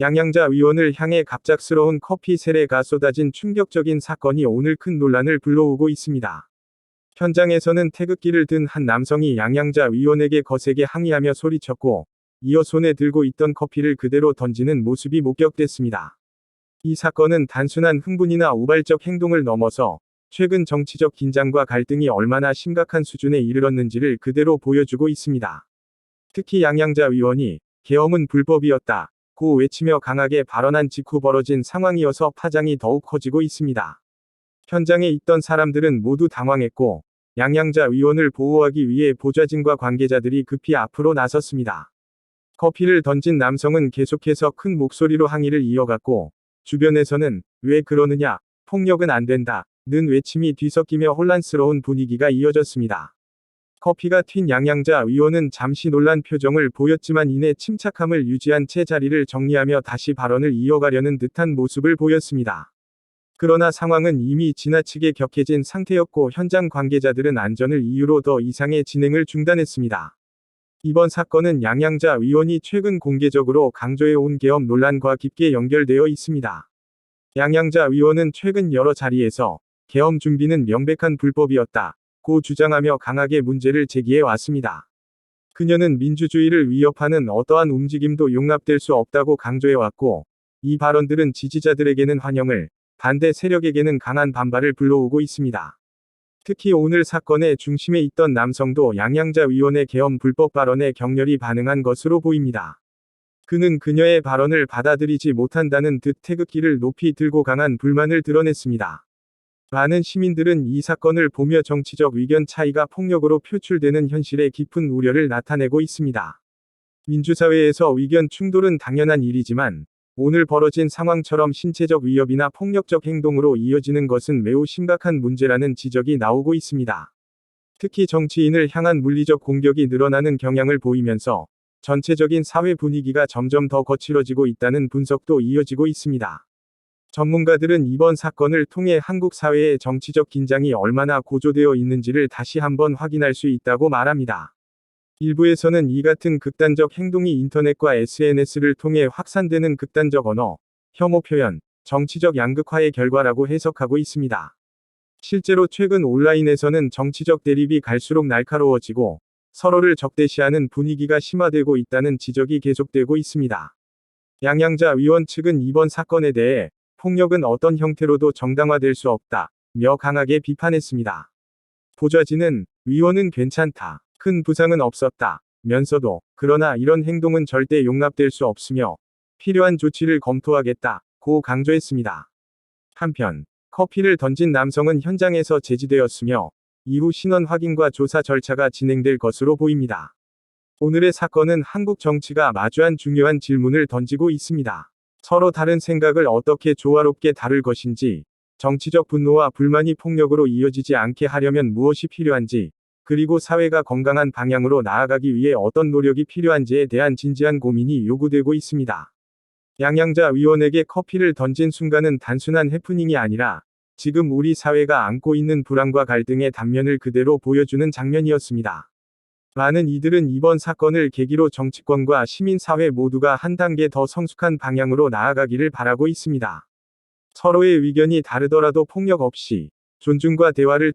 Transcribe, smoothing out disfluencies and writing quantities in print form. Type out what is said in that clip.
양양자 의원을 향해 갑작스러운 커피 세례가 쏟아진 충격적인 사건이 오늘 큰 논란을 불러오고 있습니다. 현장에서는 태극기를 든 한 남성이 양양자 의원에게 거세게 항의하며 소리쳤고, 이어 손에 들고 있던 커피를 그대로 던지는 모습이 목격됐습니다. 이 사건은 단순한 흥분이나 우발적 행동을 넘어서 최근 정치적 긴장과 갈등이 얼마나 심각한 수준에 이르렀는지를 그대로 보여주고 있습니다. 특히 양양자 의원이 계엄은 불법이었다 고 외치며 강하게 발언한 직후 벌어진 상황이어서 파장이 더욱 커지고 있습니다. 현장에 있던 사람들은 모두 당황했고, 양양자 의원을 보호하기 위해 보좌진과 관계자들이 급히 앞으로 나섰습니다. 커피를 던진 남성은 계속해서 큰 목소리로 항의를 이어갔고, 주변에서는 왜 그러느냐, 폭력은 안 된다 는 외침이 뒤섞이며 혼란스러운 분위기가 이어졌습니다. 커피가 튄 양양자 의원은 잠시 놀란 표정을 보였지만 이내 침착함을 유지한 채 자리를 정리하며 다시 발언을 이어가려는 듯한 모습을 보였습니다. 그러나 상황은 이미 지나치게 격해진 상태였고 현장 관계자들은 안전을 이유로 더 이상의 진행을 중단했습니다. 이번 사건은 양양자 의원이 최근 공개적으로 강조해온 계엄 논란과 깊게 연결되어 있습니다. 양양자 의원은 최근 여러 자리에서 계엄 준비는 명백한 불법이었다 고 주장하며 강하게 문제를 제기해 왔습니다. 그녀는 민주주의를 위협하는 어떠한 움직임도 용납될 수 없다고 강조해왔고, 이 발언들은 지지자들에게는 환영을, 반대 세력에게는 강한 반발을 불러오고 있습니다. 특히 오늘 사건의 중심에 있던 남성도 양양자 의원의 계엄 불법 발언에 격렬히 반응한 것으로 보입니다. 그는 그녀의 발언을 받아들이지 못한다는 듯 태극기를 높이 들고 강한 불만을 드러냈습니다. 많은 시민들은 이 사건을 보며 정치적 의견 차이가 폭력으로 표출되는 현실에 깊은 우려를 나타내고 있습니다. 민주사회에서 의견 충돌은 당연한 일이지만, 오늘 벌어진 상황처럼 신체적 위협이나 폭력적 행동으로 이어지는 것은 매우 심각한 문제라는 지적이 나오고 있습니다. 특히 정치인을 향한 물리적 공격이 늘어나는 경향을 보이면서 전체적인 사회 분위기가 점점 더 거칠어지고 있다는 분석도 이어지고 있습니다. 전문가들은 이번 사건을 통해 한국 사회의 정치적 긴장이 얼마나 고조되어 있는지를 다시 한번 확인할 수 있다고 말합니다. 일부에서는 이 같은 극단적 행동이 인터넷과 SNS를 통해 확산되는 극단적 언어, 혐오 표현, 정치적 양극화의 결과라고 해석하고 있습니다. 실제로 최근 온라인에서는 정치적 대립이 갈수록 날카로워지고 서로를 적대시하는 분위기가 심화되고 있다는 지적이 계속되고 있습니다. 양양자 의원 측은 이번 사건에 대해 폭력은 어떤 형태로도 정당화될 수 없다 며 강하게 비판했습니다. 보좌진은 의원은 괜찮다. 큰 부상은 없었다. 면서도 그러나 이런 행동은 절대 용납될 수 없으며 필요한 조치를 검토하겠다 고 강조했습니다. 한편 커피를 던진 남성은 현장에서 제지되었으며 이후 신원 확인과 조사 절차가 진행될 것으로 보입니다. 오늘의 사건은 한국 정치가 마주한 중요한 질문을 던지고 있습니다. 서로 다른 생각을 어떻게 조화롭게 다룰 것인지, 정치적 분노와 불만이 폭력으로 이어지지 않게 하려면 무엇이 필요한지, 그리고 사회가 건강한 방향으로 나아가기 위해 어떤 노력이 필요한지에 대한 진지한 고민이 요구되고 있습니다. 양양자 의원에게 커피를 던진 순간은 단순한 해프닝이 아니라 지금 우리 사회가 안고 있는 불안과 갈등의 단면을 그대로 보여주는 장면이었습니다. 많은 이들은 이번 사건을 계기로 정치권과 시민사회 모두가 한 단계 더 성숙한 방향으로 나아가기를 바라고 있습니다. 서로의 의견이 다르더라도 폭력 없이 존중과 대화를